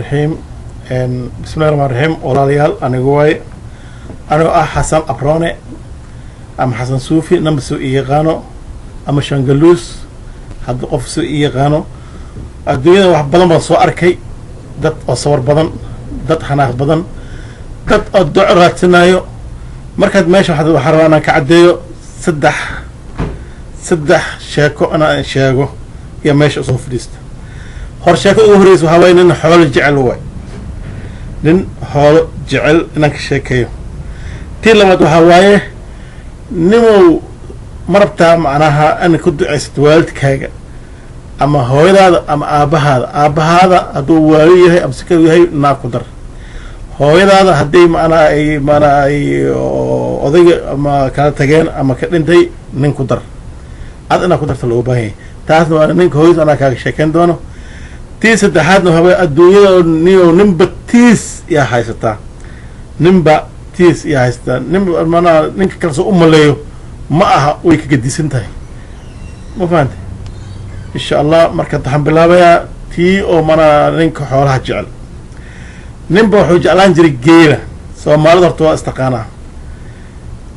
الرحيم بسم الله الرحمن الرحيم ولاليال أنا جواي أنا حسن أبروني أم حسن صوفي نمسو إيغانو أم شنغلوس هاد قفسو إيغانو الدنيا واحد بدن بصو أركي دت أصور بدن دت حناخ بدن دت الدعرات سنايو مركز ماشي واحد وحروانا كعديو سدح شاكو أنا شاكو يا ماشي أصوف ليست هرشاك أهريس وهواين إن حول جعل واي لين حول جعل إنك شاكيو تيلا ما تهوايه نمو مربطة معناها أن كنت عيست والدك هاجا أما هو هذا أما أبا هذا أدو واليه أم سكوي هاي ناقدر هو هذا هدي معنا أي أضيق أما كانت تجين أما كنتي ننقدر عاد أنا قدرت له باهي تعرف أنا نك هويز أنا كشكن دونه تيس الدحادنا هو الدنيا نيو نمبر تيس يا حيستا نمبر تيس يا حيستا نمبر مانا نك كرسو ليو معها ويك قدي سنتهي ما فهمت إن شاء الله مركز الحمد لله بيا تي أو مانا نك حولها جعل نمبر حوج على نجري جيرة سو ما قدرت استقانا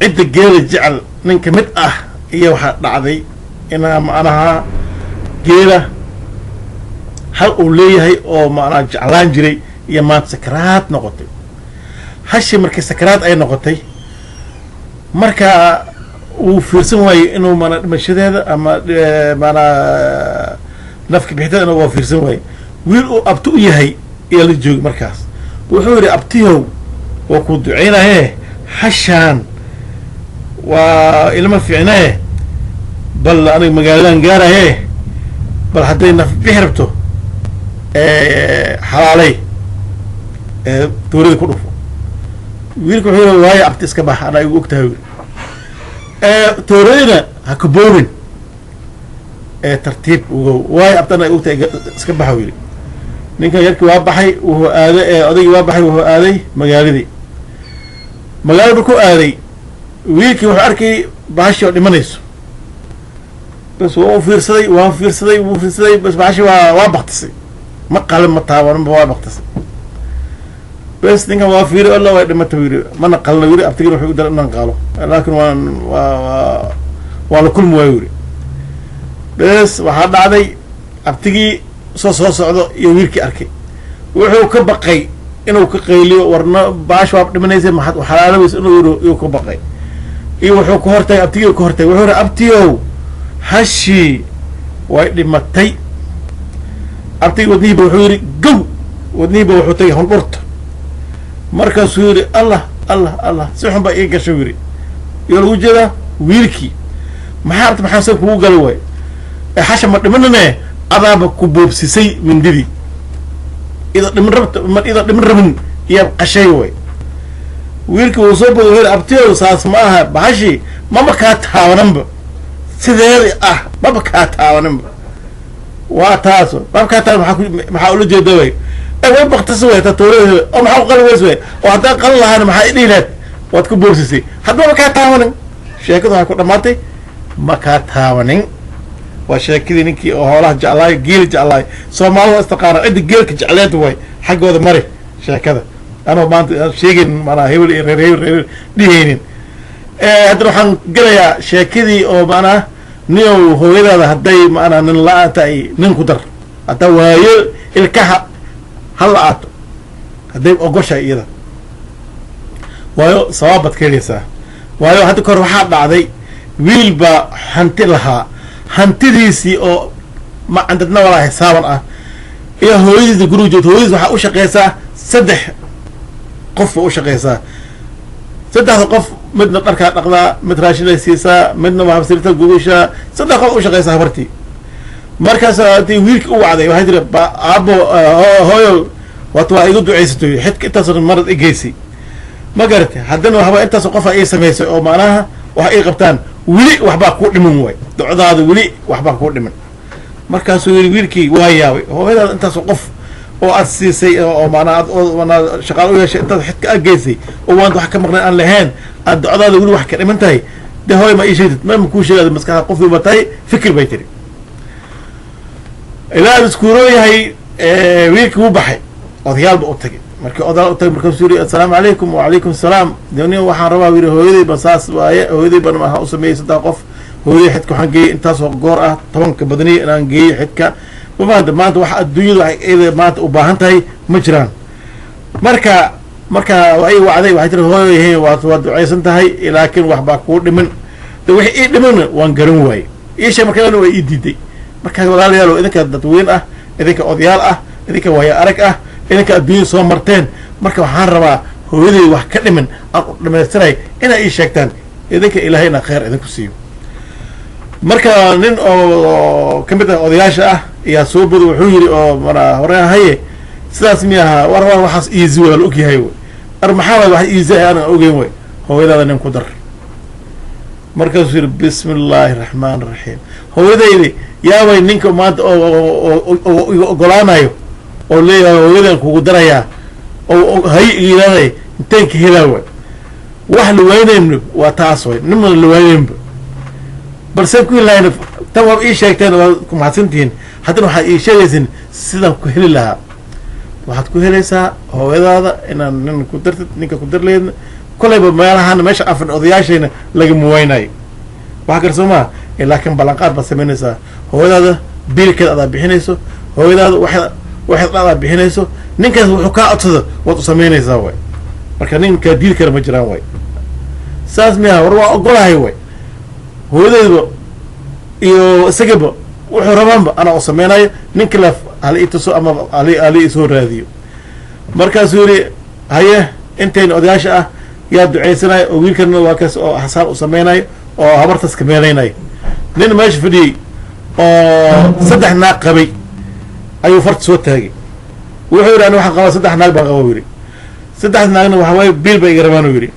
عد جيرة جعل نك متأه هي واحد عادي إنها معناها جيرة هل أوليه هي أو معناها جعلان جري يا ما سكرات نقطي هالشي مركز سكرات أي نقطي مركا وفرسم واي إنه ما مش هذا أما معنا نفك بحتاج إنه وفرسم واي ويل أبتو هي يلي جوج مركز وحوري أبتيه وكود عينه هي حشان وإلما في عناه بل أنا مقالان قارة هي بل حتى إنه بحربته حلالي توريد كله ويلكو هي واي أبتي إسكباح أنا يقولكتها تورينا هكبورين ترتيب واي أبتي أنا يقولكتها إسكباح ويلي نينكا يركي وابحي وهو آذي أضي وابحي وهو آذي مقالدي بكو آذي ويلكي وحو أركي باشي ودمانيسو بس هو فيرسدي بس باشي وابختسي ما قال ما تاورن وابختسي بس نينكا وافيري الله ويدما تويري ما نقلنا ويري أبتي روحي يقدر أن نقاله لكن وعلى كل مويري بس وحاد عدي أبتي soo socdo iyo wiilkii arkay wuxuu ka baqay inuu ka qayliyo warna baash waab dhimanaysa maxad xalaalabays inuu ka baqay iyo wuxuu ku hortay abtiyo ku hortay wuxuu abtiyo hashi way dhimatay abtiyo wadniiba wuxuu yiri gow wadniiba wuxuu tagay hondurta markaasuu yiri allah si xun baa ii gashay yiri iyo lagu jeeda wiilkii maxaa soo kugu galay way hasha ma dhimanane أضرب كوبوب سي من ددي إذا من ربن يبقى شيء ويرك وصوب وغير أبتيه وصاص معها بحشي ما بكاتها ونمب سيدي ما بكاتها ونمب واتاسو ما بكاتها محاولو جدوي وين بغتسوي تطوريه أو محاول ويسوي وحتى قال الله أنا محايدي لك واتكوبوب سي حتى ما بكاتها ونمب شاكدو هاكو رماتي ما كاتها ونمب وشاكدي نكي هوله جعلاي جيل جعلاي سومالو استقاره عد جيلك جعلات واي حقوده مري شاكده انا ما شيغين معناها هيول ديهينين هاد waxaan galaya sheekadii oo macna niyo hooyada haday macna nin laatay nin ku dar hada waayo ilkaha hal aato haday ogoshay iyada waayo sababad keenaysa waayo hada kor waxa dhacday wiilba hanti lahaa hantidiisii oo ma andadna wala xisaaban ah iyo hooyadiisa guruujid hooyadiisa waxa u shaqeysaa saddex qof u shaqeysaa saddex qof midna dharka dhaqdaa mid raashin ay siisaa midna waxa sirta gubisha saddex qof u shaqeysaa habartii markaas ay wiilka u wacday waxa jira aabo hooyo waxa ay ugu duceysatay xidka intaas marad igeysi ma garatay haddana waxa intaas qof ay sameysay oo macnaha waxa ay qabtaan wili waxba ku dhiman way ducadaada wili waxba ku dhiman markaas wiilkii waa yaabay hooyada intaas qof oo arsisay oo maana shaqaale u yeeshay intaas xidka ageysay oo waan wax ka maqnaan aan lahayn ducadaada wili wax ka dhiman tahay de hooy ma isheedid ma ku sheegay maskaxda qof uu batay fikir bay tiri ilaa iskuuro yahay wiilkii uu baxay odayaalba u tagay markii odayaal u tagay markaasuu yidhi assalaamu calaykum wacalaykum salaam deni waxaan rabaa yidhi hooyaday ba saas waaye hooyaday ban waxaan u sameeyey 3 qof hooyaday xidka waxaan geeyey intaasoo goor ah 10 badaniya inaan geeyey xidka maanta wax adduunyada waxay maanta u baahan tahay ma jiraan marka way wacday waxay tiri hooyahay waad ducaysan tahay laakiin wax baa kuu dhiman de wixii ii dhiman waan garan waayey iisha markaa way ii diiday marka walaalayaal idinka dadweyn ah idinka odayaal ah idinka waya arag ah idinka adduunyada soo marteen marka waxaan rabaa hooyaday wax ka dhiman aan u dhamaystiray inay ii sheegtaan idinka ilaahayna khayr idinku siiyo marka nin oo ka mid ah odayaasha ah ayaa soo bodo wuxuu yidhi oo mana hore haye sidaas miyaha war waxaas easy waa la ogyahay ar maxaa wax easy aan ogeyn way hooyadaada nin ku dar markaasuu yidhi bismi illaahi raxmaan raxiim hooyadaydi yaabay ninka maanta oo iga ogolaanayo oo leeyahay hooyadan kugu darayaa oo hay iilaanay intaan ka helaa way wax la waynayno waa taas way nimana la waynaynba balse ku ilaahayna tan waa ii sheegteen waa ku mahadsantihiin haddana waxaad ii sheegaysin sidaan ku heli lahaa waxaad ku helaysaa hooyadaada inaan nin ku dartid ninka ku darleedna kolayba meelahaan meesha afan odayaashayna lagama waynayo waxa kale soo maa laakiin ballanqaad baad samaynaysaa hooyadaada biilkeeda adaa bixinayso hooyadaada waxaad adaa bixinayso ninkaas wuxuu kaa codsada waad u samaynaysaa way marka ninkaa diidi kara ma jiraan way saas miyaha war waa ogolahay way hooyadeedba iyo isagaba wuxuu rabaanba anaa u samaynayo ninka la hal ii tuso ama ali isoo raadiyo markaasuu yidhi haye intayna odayaasha ah yaa ducaysanayo oo wiilkana waa kaas oo xasaan u samaynayo oo habartaas ka meelaynayo nin meesha fadhiyey oo 3 naag qabay ayuu farta soo taagay wuxuu yidhi ani waxaan qabaa 3 naag baan qaba yidhi 3 naagna waxa waaye biil bay iga rabaan uu yidhi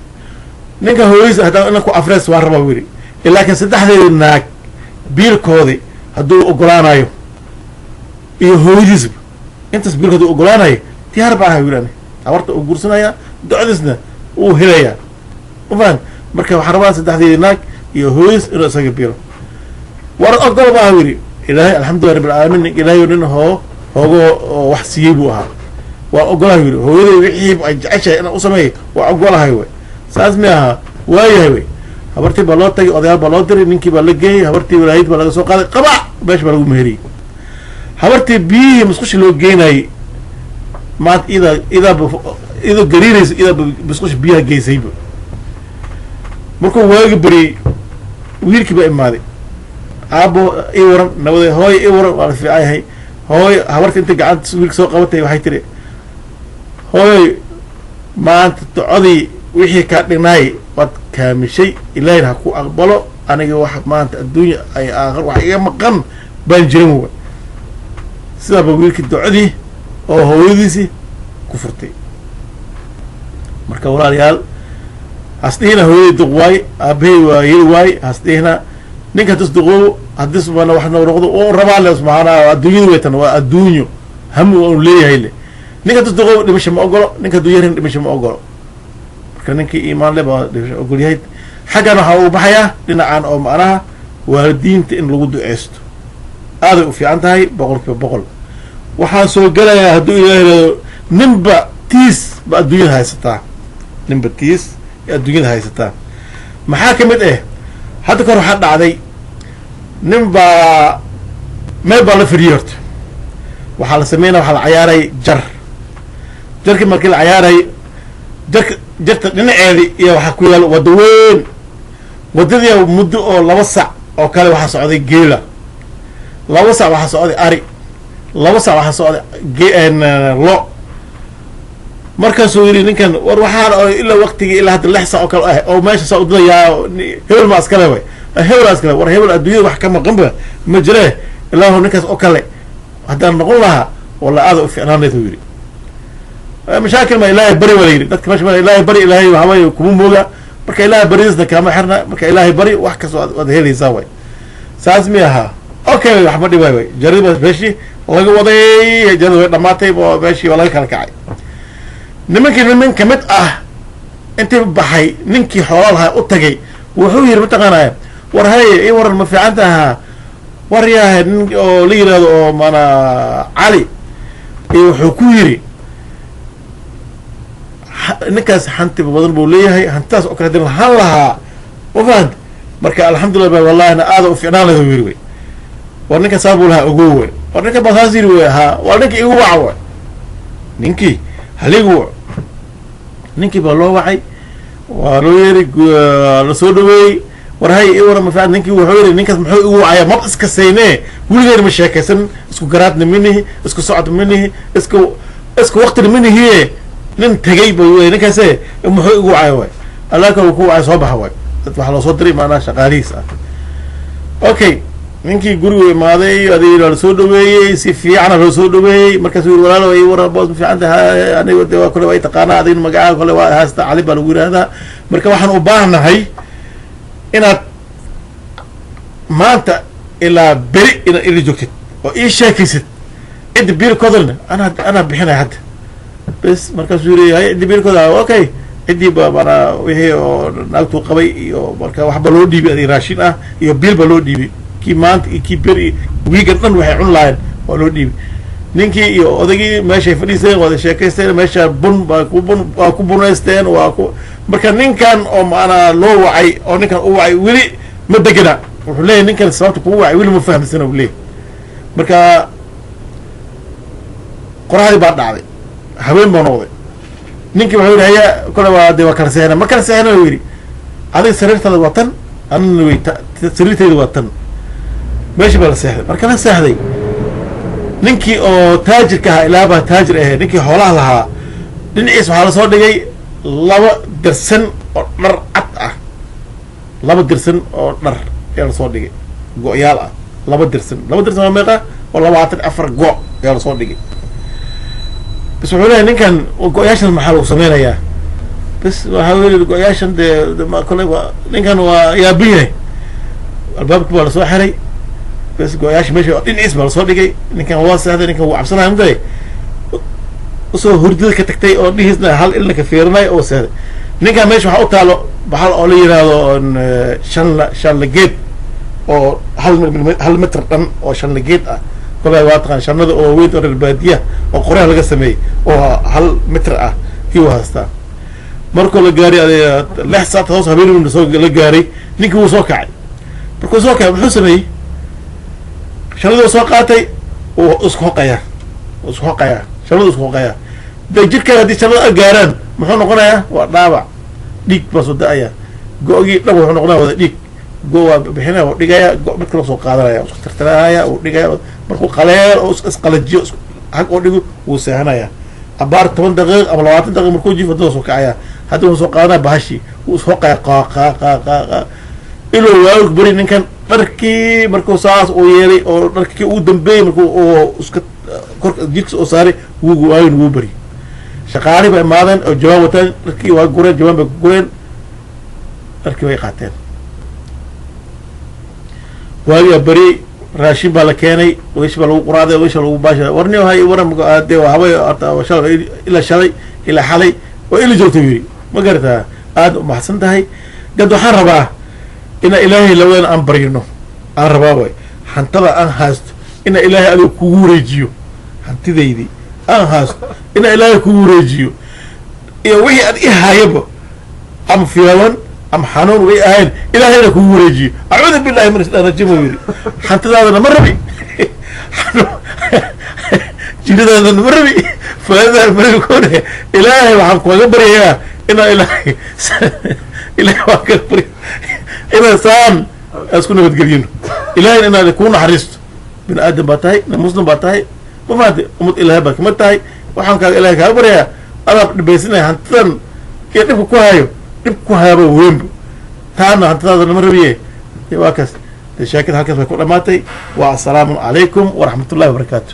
ninka hooyadiisa haddaan inanku afrees waan rabaa uu yidhi laakiin 3deeda naag biilkoodii hadduu ogolaanayo iyo hooyadiisba intaas biilkooda ogolaanayo diyaar baa aha yidhi habarta uu guursanaya ducadiisna uu helayaa ufaan marka waxaan rabaa 3deeda naag iyo hooyadiis inuu isaga biilo war ogol baa aha yidhi ilaahay alxamdulilah rabbil caalamiin ilaahay nin hoogo wax siiyey buu ahaa waa ogolahay yidhi hooyaday wixii ay jeceshahay inaan u sameeyo waa ogolahay way saas mi aha waayahay way habartii baa loo tagay odayaal baa loo diray ninkii baa la geeyey habartii walaayid baa laga soo qaaday qabac meesha baa lagu meheriyey habartii biyihii musqushi loo geynayay maanta idoo gariiraysa idaa musqushi biyaha geysayba markuu waagi bariyey wiilkii baa imaaday aabo ii waran nabade hooyo ii waran waa la fiicayahay hooyo habartii inta gacanta wiilka soo qabatay waxay tiri hooyoy maanta ducodii wixii kaa dhignaay waad kaamishay ilaahayna ha ku aqbalo aniga wax maanta adduunya ay aakhir wax iga maqan baan jirin wa sidaaba wiilkii ducodii oo hooyadiisii ku furtay marka walaalayaal hasdihina hooyadii duq waay aabahey waa yeli waay hasdihina ninka haddis duqoobo haddis mana wax noo noqdo oo rabaa le subxaana adduunyada weytan waa adduunyo hamu uu leeyahay le ninka haddis duqoobo dhimasho ma ogolo ninka hadduu yarin dhimasho ma ogolo marka ninkii iimaan le baa dhimasho ogol yahay xaggan waxaa uu baxayaa dhinacan oo macnaha waalidiinta in lagu duceysto aaday u fiican tahay 100% waxaan soo gelayaa hadduu ilaahay ninba tiis ba adduunyada haysataa ninba tiis adduunyada haysataa maxaa ka mid ah hadda kor waxaa dhacday nin baa meel baa la fadhiyey horta waxaa la sameynaya waxaa la cayaaray jarkii markii la cayaaray jarta dhinaceedi iyo waxaa ku yaal waddo weyn waddadii muddo oo 2 sac oo kale waxaa socday geela 2 sac waxaa socday ari 2 sac waxaa socday lo markaasuu yidhi ninkan war waxaan oo ilaa waqtigii ilaa hadda 6 sac oo kale ah oo meesha saa udadayaa hebel ma askale way hebel askale war hebel adduunyada wax ka maqanba ma jiree ilaahu ninkaas oo kale haddaan noqon lahaa walla aada u fiicnaanaydu yidhi mashaakil ma ilaahay bari wala yidhi dadka meesha ilaahay bari ilaahay waxawaaye kuma mooga marka ilaahay baridiisna kaama xirna marka ilaahay bari wax kastoo waad helaysaa way saas mi ahaa okay wax ma dhibay way jarida meeshii laga waday jarida way dhamaatay oo meeshii waa laga kala kacay niman ka mid ah intii baxay ninkii xoolo lahaa u tagay wuxuu yidhi mataqaanaya war haye ii waran ma fiican taha war yahay nin oo la yidhaahdo oo mana cali iyo wuxuu ku yidhi ninkaas hanti badan buu leeyahay hantidaas oo kale hadii lahaan lahaa ma fahanta marka alxamdulillah wallahi ana aada u fiicnaan lahaa wiiri wey war ninka saabuu lahaa ogow wey war ninka basaas yiri wey haa war ninkii igu waca wey ninkii haligu wac ninkii baa loo wacay waa loo yeeri la soo dhaweeyey war hay war ma fiican ninkii wuxuu yiri ninkaas muxuu igu wacaya mar iska saynee weligeed ma sheekaysan isku garaadna minihi isku socod minihi isku waqtina minihi nin tagay buu wey ninkaase muxuu igu wacay way allaaka uu ku wacay soo baxa way dad waxa loo soo diray maana shaqaalihiis ah okay ninkii guriga imaaday adii la soo dhaweeyey si fiican loo soo dhaweeyey markaas uu walaalo ay war boos fiican tahay aniga waa kale way taqaana adin magaca kale waa haasta cali baa lagu yiraahdaa marka waxaan u baahanahay inaad maanta ilaa beri inaad ila joogtid oo ii sheekaysid cidda biilkoodana anaa bixinaya hadda bes markaasuu yiri hay cidda biilkooda okay ciddii ba mana wixii oo naagtuu qabay iyo marka waxba loo dhiibay adii raashin ah iyo biil ba loo dhiibay kii maanta iyo kii beri wiigan dhan waxay cun lahayn waa loo dhiibay ninkii iyo odaygii meeshay fadhiisteen wada sheekaysteen meesha waa ku bunaysteen waa ku marka ninkan oo maanaa loo wacay oo ninkan u wacay weli ma degana wuxuu leeyahy ninkan sababta kugu wacay weli ma fahamsana u leeyahy marka qoraxdii baa dhacday haween baa noqday ninkii wuxuu yidhi haya kole waa de waa kala seexna ma kala seexna u yidhi adiga sariirtaada waa tan anina wey sariirtayda waa tan meeshii baa la seexday marka la seexday ninkii oo taajirka ahaa ilaabaa taajir ahayd ninkii xoolaha lahaa dhinaciis waxaa lasoo dhigay 2 dirsan oo dhar cad ah 2 dirsan oo dhar ayaa lasoo dhigay go-yaal ah 2 dirsan waa meeqa oo 24 go ayaa lasoo dhigay bas wuxuu leeyahay ninkan go-yaashan maxaa lagu sameynayaa bas waxaa weli go-yaashan dee kole ninkan waa yaabin yahay albaabkii baa lasoo xiray bas go-yaasha meesha dhinaciis baa lasoo dhigay ninkan waa seexday ninkan wuu cabsanaya mugay usoo hurdada ka tagtay oo dhihiisna hal ilna ka fiirinay oo seexday ninkan meesha waxaa u taalo baxal oo la yiraahdo shanla geed oo hal mitr dhan oo shanla geed ah kolay waa taqaan shanada oo weyn oo reer baadiya oo qoryaha laga sameeyey oo 1 mitr ah kii haastaa markuu la gaaray 6 saac hoos habeenimo soo la gaaray ninkii wuu soo kacay markuu soo kacay wuxuu sameeyey shanada soo qaatay oo isku xoqaya shanada isku xoqaya dajirka hadii shanada gaaraan muxuu noqonayaa waa dhaawac dhiig baa soo daaya go-gii dhab wuxuu noqonayaa wada dhiig go waa bixinaya oo dhigaya go mid kale soo qaadanaya isku tirtiraya oo dhigaya markuu qaleel oo isqalajiyo xaq oo dhigo wuu seexanaya abaar 10 daqiiq ama 20 daqiiq markuu jiifo dad soo kacaya hadii uu soo qaadanaya bahashi uu soo qaa ilaa waa bari ninkan dharkii markuu saas oo yeelay oo dharkii uu dambeeyay markuu oo iska kor jidka oo saaray wuu bari shaqaale ba imaadeen oo jawaab wataan dharkii waa gureen jawaab ba gureen dharkii way qaateen waagi bari raashin baa la keenay wiish baa lagu quraaday wiish lagu baashay warni hay waran aade haway shalay ila xalay oo ila joogtay wiiri ma gartaa aad u maxsan tahay dad waxaan rabaa ina ilaahay laweyn aan barino aan rabaa way hantada aan haasto ina ilaahay adigu kugu wareejiyo hantideydii aan haasto ina ilaahay kugu wareejiyo iyo wixii aad ihayaba am fiyawan am xanuun way ahayn ilaahayna kugu wareejiyo acuudu billahi min shaytaani rajiim yiri hantidaadana ma rabi jiridaadana ma rabi faadada ma koone ilaahay waxaan kuga baryayaa ina ilaahay waa ka bari ina saan asku nabadgelino ilaahay ina ku naxariisto bin aadam baa tahay muslim baa tahay ma faadi umad ilaahay baa kamid tahay waxaan kaaga ilaahay kaaga baryayaa adaab dhibaysanaya hantidan iyo dhibka ku hayo dhib ku hayaba weynba taana hantidaadana ma rabiye waa kaas sheekada halkaas way ku dhamaatay wa assalaamu calaykum waraxmatullahi wabarakaatu